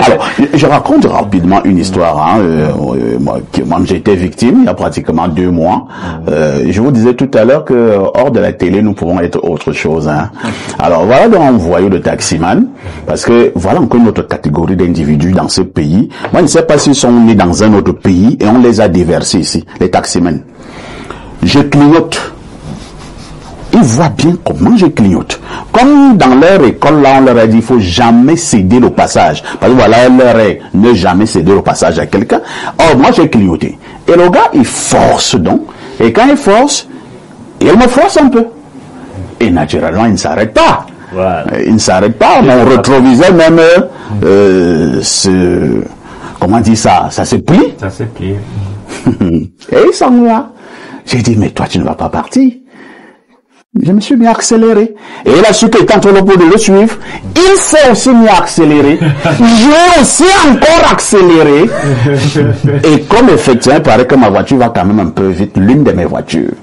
Alors, je raconte rapidement une histoire. Hein, moi, j'étais victime il y a pratiquement 2 mois. Je vous disais tout à l'heure que hors de la télé, nous pouvons être autre chose. Hein. Alors voilà donc un voyou de taximan, parce que voilà encore une autre catégorie d'individus dans ce pays. Moi, je ne sais pas s'ils sont nés dans un autre pays et on les a déversés ici, les taximans. Je clignote. Ils voient bien comment je clignote. Comme dans leur école, là, on leur a dit, il faut jamais céder le passage. Parce que voilà, leur est ne jamais céder le passage à quelqu'un. Or, moi, j'ai clignoté. Et le gars, il force donc. Et quand il force, il me force un peu. Et naturellement, il ne s'arrête pas. Voilà. Il ne s'arrête pas. Mon rétroviseur même, comment on dit ça? Ça se plie. Ça se plie. Et il s'en va. J'ai dit, mais toi, tu ne vas pas partir. Je me suis bien accéléré. Et il a su que quand on a de le suivre, il s'est aussi mis à accélérer. J'ai aussi encore accéléré. Et comme effectivement, il paraît que ma voiture va quand même un peu vite, l'une de mes voitures,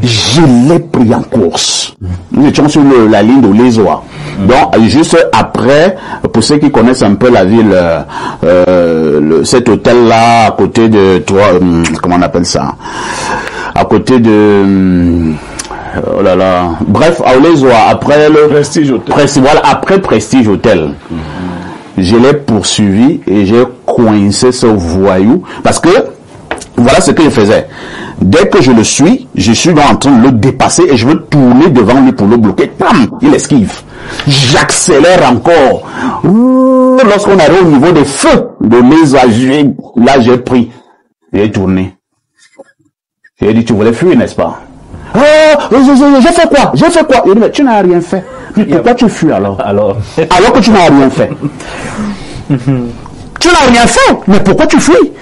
je l'ai pris en course. Nous étions sur la ligne de l'Ezoa. Donc, juste après, pour ceux qui connaissent un peu la ville, cet hôtel-là, à côté de comment on appelle ça? À côté de... oh là là. Bref, à Olezoa, après le Prestige Hotel. Voilà, après Prestige Hotel. Je l'ai poursuivi et j'ai coincé ce voyou parce que voilà ce que je faisais. Dès que je le suis, je suis en train de le dépasser et je veux tourner devant lui pour le bloquer. Pam, il esquive. J'accélère encore. Lorsqu'on arrive au niveau des feux de l'Ezoa, là j'ai pris. J'ai tourné. J'ai dit, tu voulais fuir, n'est-ce pas? Oh, j'ai fait quoi? J'ai fait quoi? Il dit, mais tu n'as rien fait. Mais pourquoi tu fuis alors que tu n'as rien fait. Tu n'as rien fait, mais pourquoi tu fuis?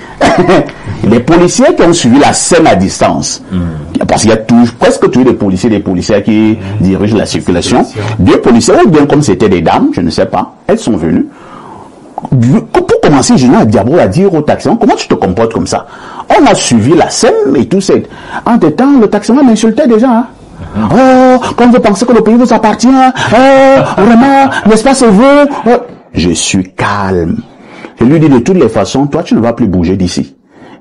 Les policiers qui ont suivi la scène à distance, parce qu'il y a presque tous les policiers qui dirigent la circulation, 2 policiers, ou bien comme c'était des dames, je ne sais pas, elles sont venues. Pour commencer, Julien Diabo a dit au taximan, comment tu te comportes comme ça? On a suivi la scène et tout ça. En temps, le taximan m'insultait déjà. Hein? Oh, comme vous pensez que le pays vous appartient, vraiment, n'est-ce pas, c'est vous? Je suis calme. Je lui dis de toutes les façons, toi, tu ne vas plus bouger d'ici.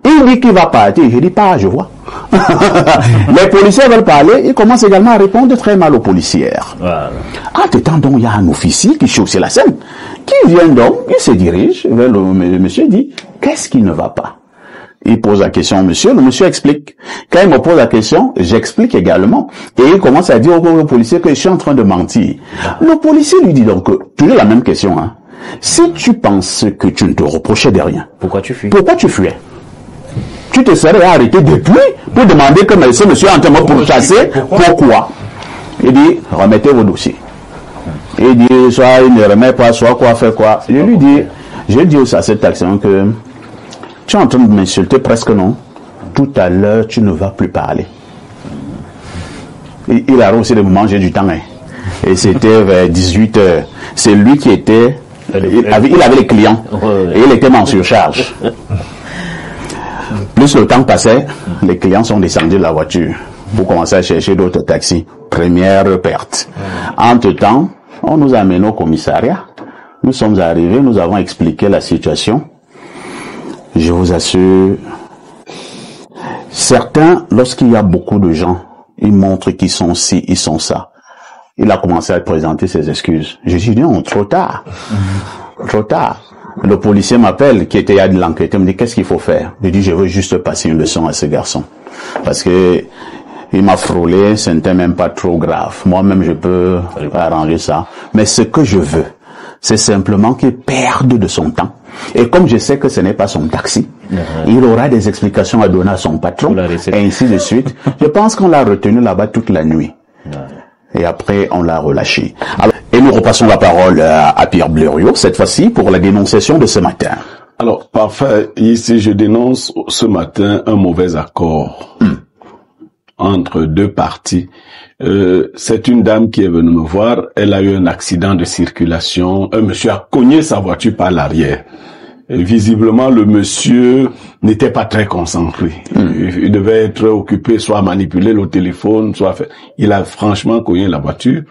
Il dit qu'il va partir. Je dis pas, je vois. Les policiers veulent parler. Ils commencent également à répondre très mal aux policières. Voilà. En temps, donc, il y a un officier qui chausse la scène, qui vient donc, il se dirige vers le monsieur et dit, qu'est-ce qui ne va pas? Il pose la question au monsieur, le monsieur explique. Quand il me pose la question, j'explique également. Et il commence à dire au policier que je suis en train de mentir. Le policier lui dit donc, toujours la même question, hein. Si tu penses que tu ne te reprochais de rien, pourquoi tu fuis? Pourquoi tu fuis? Tu te serais arrêté depuis pour demander que ce monsieur est en train de me pourchasser. Pourquoi? Il dit, remettez vos dossiers. Il dit, soit il ne remet pas, soit quoi, fait quoi. Je dis aussi à cet taximan que tu es en train de m'insulter presque, non? Tout à l'heure, tu ne vas plus parler. Il a aussi de me manger du temps. Hein. Et c'était vers 18h. C'est lui qui était... Il avait les clients. Et il était en surcharge. Plus le temps passait, les clients sont descendus de la voiture pour commencer à chercher d'autres taxis. Première perte. Entre-temps, on nous a amenés au commissariat. Nous sommes arrivés, nous avons expliqué la situation. Je vous assure, certains, lorsqu'il y a beaucoup de gens, ils montrent qu'ils sont ci, ils sont ça. Il a commencé à présenter ses excuses. Je dis non, trop tard. Trop tard. Le policier m'appelle, qui était à de l'enquête, il me dit qu'est-ce qu'il faut faire? Je dis je veux juste passer une leçon à ce garçon. Parce que il m'a frôlé, ce n'était même pas trop grave. Moi-même je peux arranger ça. Mais ce que je veux, c'est simplement qu'il perde de son temps. Et comme je sais que ce n'est pas son taxi, il aura des explications à donner à son patron, et ainsi de suite. Je pense qu'on l'a retenu là-bas toute la nuit. Et après, on l'a relâché. Alors, et nous repassons la parole à Pierre Blériot, cette fois-ci, pour la dénonciation de ce matin. Alors, parfait. Ici, je dénonce ce matin un mauvais accord entre 2 parties. C'est une dame qui est venue me voir. Elle a eu un accident de circulation. Un monsieur a cogné sa voiture par l'arrière. Et visiblement, le monsieur n'était pas très concentré. Il devait être occupé, soit à manipuler le téléphone, soit faire... Il a franchement cogné la voiture.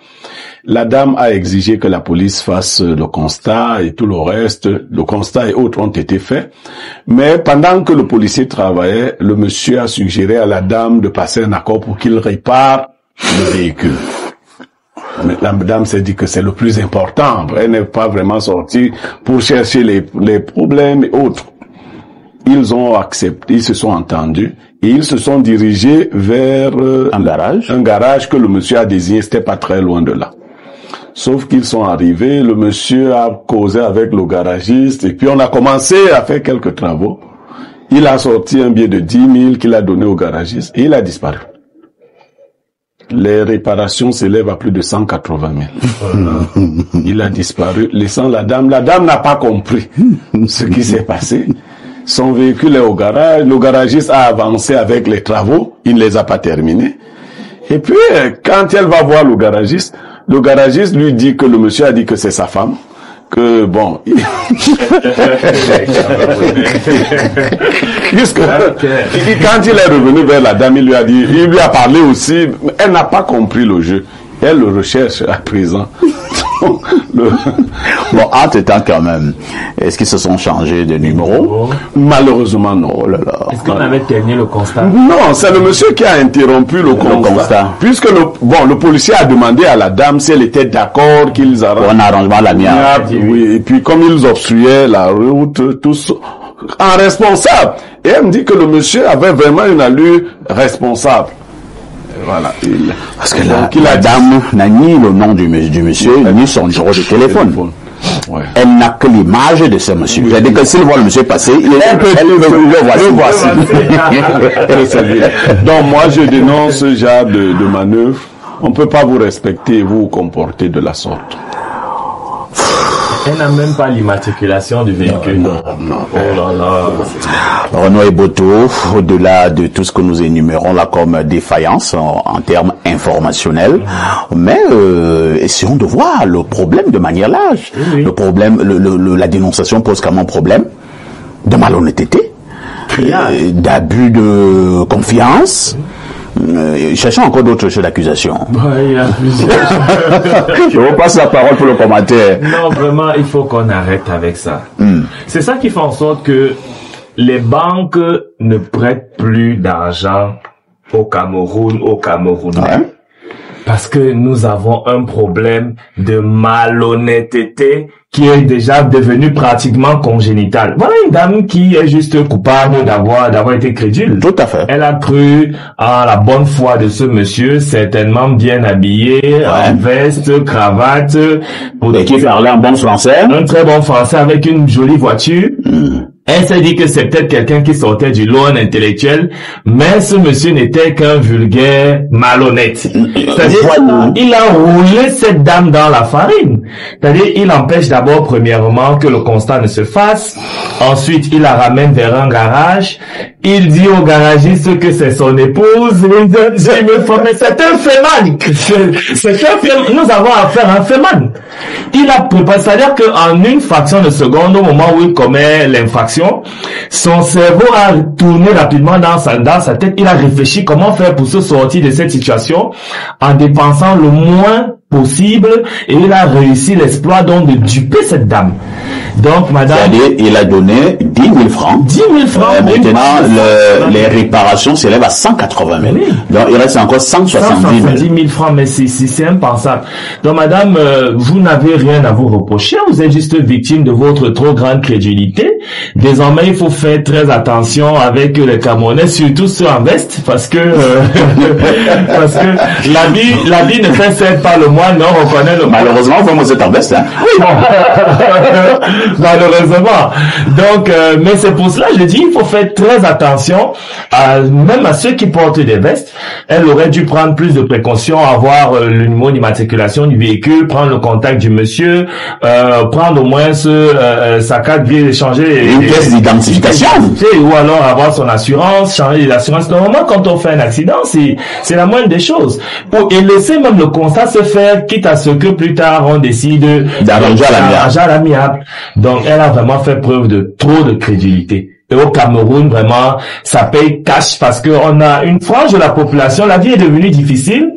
La dame a exigé que la police fasse le constat et tout le reste. Le constat et autres ont été faits. Mais pendant que le policier travaillait, le monsieur a suggéré à la dame de passer un accord pour qu'il répare le véhicule. Mais la dame s'est dit que c'est le plus important. Elle n'est pas vraiment sortie pour chercher les problèmes et autres. Ils ont accepté, ils se sont entendus et ils se sont dirigés vers un garage que le monsieur a désigné. C'était pas très loin de là. Sauf qu'ils sont arrivés, le monsieur a causé avec le garagiste et puis on a commencé à faire quelques travaux. Il a sorti un billet de 10 000 qu'il a donné au garagiste et il a disparu. Les réparations s'élèvent à plus de 180 000. Il a disparu, laissant la dame. La dame n'a pas compris ce qui s'est passé. Son véhicule est au garage. Le garagiste a avancé avec les travaux. Il ne les a pas terminés. Et puis, quand elle va voir le garagiste lui dit que le monsieur a dit que c'est sa femme. Que bon, puisque quand il est revenu vers la dame, il lui a parlé aussi. Elle n'a pas compris le jeu. Elle le recherche à présent. Bon, entre-temps quand même, est-ce qu'ils se sont changés de numéro? Malheureusement, non. Oh là là. Est-ce qu'on avait terminé le constat? Non, c'est le monsieur qui a interrompu le constat. Puisque le policier a demandé à la dame si elle était d'accord qu'ils arrangent. Un arrangement à l'amiable. Oui, et puis comme ils obstruaient la route, tous en responsable. Et elle me dit que le monsieur avait vraiment une allure responsable. Voilà. Parce que la dame n'a ni le nom du monsieur, ni son numéro de téléphone. Ouais. Elle n'a que l'image de ce monsieur. Oui. C'est-à-dire que s'il voit le monsieur passer, le voici. Donc moi, je dénonce ce genre de manœuvre. On ne peut pas vous respecter et vous comporter de la sorte. Elle n'a même pas l'immatriculation du véhicule. Non. Oh là là. Renaud Eboto, au-delà de tout ce que nous énumérons là comme défaillance en termes informationnels, mais essayons de voir le problème de manière large. Oui. Le problème, la dénonciation pose quand même problème de malhonnêteté, d'abus de confiance. Cherchons encore d'autres choses d'accusation. Il y a plusieurs. Je vous passe la parole pour le commentaire. Non, vraiment, il faut qu'on arrête avec ça. C'est ça qui fait en sorte que les banques ne prêtent plus d'argent au Cameroun, aux Camerounais. Ouais. Parce que nous avons un problème de malhonnêteté qui est déjà devenu pratiquement congénital. Voilà une dame qui est juste coupable d'avoir été crédule. Tout à fait. Elle a cru à la bonne foi de ce monsieur, certainement bien habillé, en veste, cravate. Et qui parlait un bon français. Un très bon français avec une jolie voiture. Elle s'est dit que c'est peut-être quelqu'un qui sortait du lot intellectuel, mais ce monsieur n'était qu'un vulgaire malhonnête. C'est-à-dire, il a roulé cette dame dans la farine. C'est-à-dire, il empêche d'abord, premièrement, que le constat ne se fasse. Ensuite, il la ramène vers un garage. Il dit au garagiste que c'est son épouse. Mais c'est un féman. Nous avons affaire à un féman. Il a préparé, c'est-à-dire qu'en une fraction de seconde, au moment où il commet l'infraction, son cerveau a tourné rapidement dans sa tête. Il a réfléchi comment faire pour se sortir de cette situation en dépensant le moins possible, et il a réussi l'exploit donc de duper cette dame. Donc, madame... C'est-à-dire, il a donné 10 000 francs. 10 000 francs. Maintenant, les réparations s'élèvent à 180 000. Oui. Donc, il reste encore 170 000 francs, mais c'est impensable. Donc, madame, vous n'avez rien à vous reprocher. Vous êtes juste victime de votre trop grande crédulité. Désormais, il faut faire très attention avec les Camerounais, surtout ceux en veste, parce que l'habit ne fait certes pas le moine, non, on connaît le... Malheureusement, vous êtes en veste, hein? Oui, malheureusement. Donc, mais c'est pour cela, je dis, il faut faire très attention, même à ceux qui portent des vestes. Elle aurait dû prendre plus de précautions, avoir le numéro d'immatriculation du véhicule, prendre le contact du monsieur, prendre au moins sa carte grise, changer une pièce d'identification. Ou alors avoir son assurance, changer l'assurance. Normalement, quand on fait un accident, c'est la moindre des choses. Et laisser même le constat se faire, quitte à ce que plus tard on décide d'arranger à l'amiable. Donc, elle a vraiment fait preuve de trop de crédulité. Et au Cameroun, vraiment, ça paye cash parce que on a une frange de la population, la vie est devenue difficile.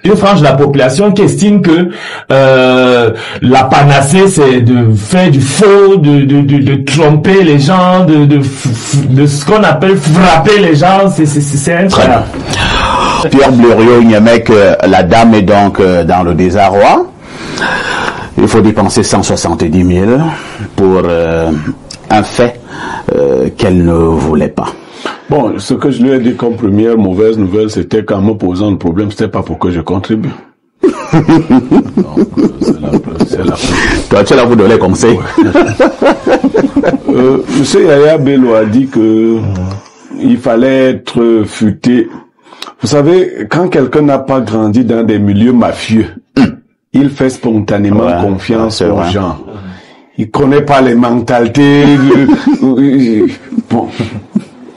Une frange de la population qui estime que la panacée c'est de faire du faux, de tromper les gens, de ce qu'on appelle frapper les gens, c'est incroyable. Pierre Blériot, Niamey, la dame est donc dans le désarroi. Il faut dépenser 170 000 pour un fait qu'elle ne voulait pas. Bon, ce que je lui ai dit comme première mauvaise nouvelle, c'était qu'en me posant le problème, c'était pas pour que je contribue. Donc, c'est la Toi, tu es là pour donner conseil. Monsieur Yaya Bello a dit que il fallait être futé. Vous savez, quand quelqu'un n'a pas grandi dans des milieux mafieux, il fait spontanément confiance aux gens. Il connaît pas les mentalités. Bon.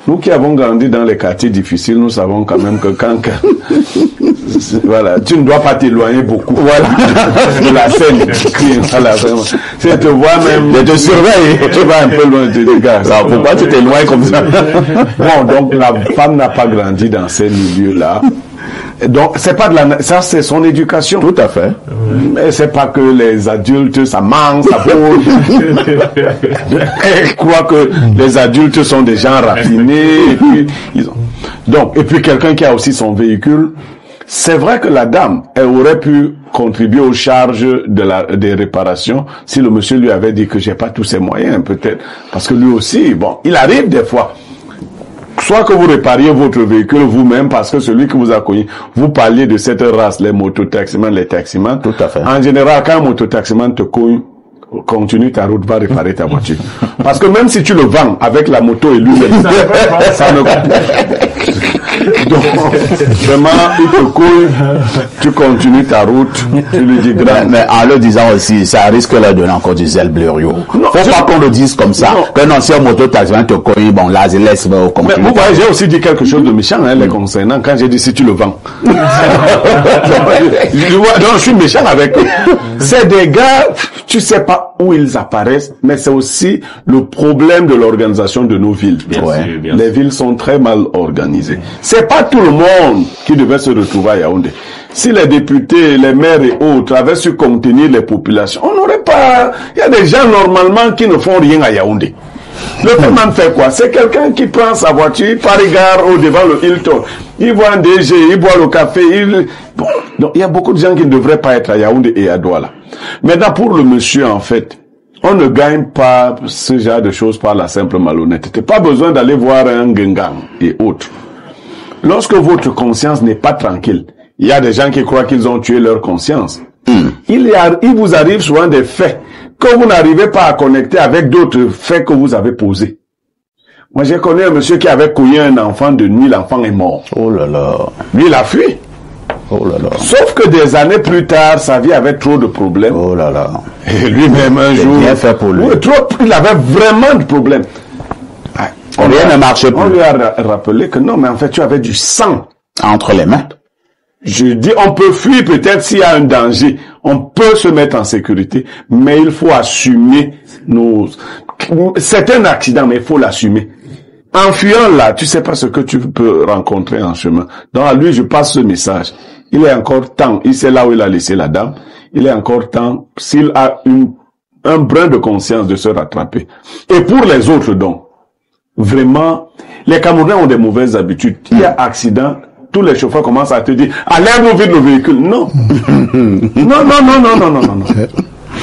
Nous qui avons grandi dans les quartiers difficiles, nous savons quand même que voilà, tu ne dois pas t'éloigner beaucoup. Voilà. De la scène. Voilà, vraiment. Si tu te vois même. Je te surveille. Tu vas un peu loin de tes gars. Alors, pourquoi tu t'éloignes comme ça? Bon, donc la femme n'a pas grandi dans ces milieux-là. Donc, c'est pas de ça c'est son éducation. Tout à fait. Mais c'est pas que les adultes, ça manque, ça bouge. Je crois que les adultes sont des gens raffinés, et puis, donc, et puis quelqu'un qui a aussi son véhicule. C'est vrai que la dame, elle aurait pu contribuer aux charges des réparations si le monsieur lui avait dit que j'ai pas tous ces moyens, peut-être. Parce que lui aussi, bon, il arrive des fois. Soit que vous répariez votre véhicule vous-même parce que celui que vous a connu, vous parliez de cette race, les mototaximans, les taximans. Tout à fait. En général, quand un mototaximan te cogne, continue ta route, va réparer ta voiture. Parce que même si tu le vends avec la moto et lui-même, ça ne donc, vraiment, il te coule, tu continues ta route, tu lui dis grand. Mais en le disant aussi, ça risque de leur donner encore du zèle Blériot. Faut pas qu'on le dise comme ça. Que non, si un moto-taximan te cogne, bon, là, je laisse continuer. Mais vous voyez, j'ai aussi dit quelque chose de méchant, hein, les concernant, quand j'ai dit si tu le vends. Donc, je suis méchant avec eux. C'est des gars, tu sais pas où ils apparaissent, mais c'est aussi le problème de l'organisation de nos villes. Bien sûr. Les villes sont très mal organisées. C'est pas tout le monde qui devait se retrouver à Yaoundé. Si les députés, les maires et autres avaient su contenir les populations, on n'aurait pas... Il y a des gens normalement qui ne font rien à Yaoundé. Le paiement fait quoi? C'est quelqu'un qui prend sa voiture, par égard au devant le Hilton. Il voit un DG, il boit le café, Bon, donc il y a beaucoup de gens qui ne devraient pas être à Yaoundé et à Douala. Maintenant, pour le monsieur, en fait, on ne gagne pas ce genre de choses par la simple malhonnêteté. Pas besoin d'aller voir un Gengang et autres. Lorsque votre conscience n'est pas tranquille, il y a des gens qui croient qu'ils ont tué leur conscience. Il vous arrive souvent des faits que vous n'arrivez pas à connecter avec d'autres faits que vous avez posés. Moi, j'ai connu un monsieur qui avait cogné un enfant de nuit, l'enfant est mort. Oh là là. Lui, il a fui. Oh là là. Sauf que des années plus tard, sa vie avait trop de problèmes. Oh là là. Et lui-même, un jour... bien fait pour lui. Il avait vraiment de problèmes. Rien ne marchait plus. On lui a rappelé que non, mais en fait, tu avais du sang entre les mains. Je dis, on peut fuir peut-être s'il y a un danger. On peut se mettre en sécurité, mais il faut assumer c'est un accident, mais il faut l'assumer. En fuyant là, tu sais pas ce que tu peux rencontrer en chemin. Donc à lui, je passe ce message. Il est encore temps, il sait là où il a laissé la dame, il est encore temps, s'il a un brin de conscience, de se rattraper. Et pour les autres donc, vraiment, les Camerounais ont des mauvaises habitudes. Il y a accident, tous les chauffeurs commencent à te dire, enlève-nous vite le véhicule. Non. Non.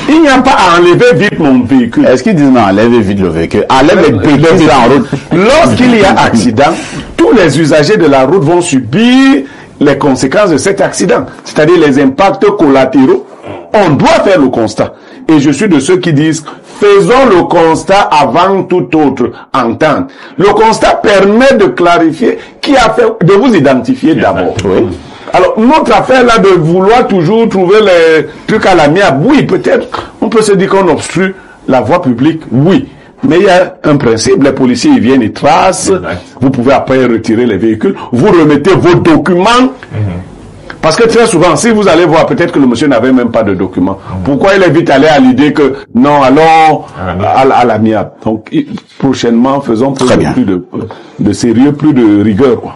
Il n'y a pas à enlever vite mon véhicule. Est-ce qu'ils disent non, enlevez vite le véhicule? Enlève les pédales en route. Lorsqu'il y a accident, tous les usagers de la route vont subir les conséquences de cet accident. C'est-à-dire les impacts collatéraux. On doit faire le constat. Et je suis de ceux qui disent, faisons le constat avant toute autre entente. Le constat permet de clarifier qui a fait, de vous identifier d'abord. Oui. Alors, notre affaire là de vouloir toujours trouver les trucs à l'amiable, oui, peut-être, on peut se dire qu'on obstrue la voie publique, oui. Mais il y a un principe, les policiers ils viennent, ils tracent, vous pouvez après retirer les véhicules, vous remettez vos documents. Parce que très souvent, si vous allez voir, peut-être que le monsieur n'avait même pas de documents. Pourquoi il est vite allé à l'idée que non, allons à l'amiable. Donc, prochainement, faisons plus de sérieux, plus de rigueur, quoi.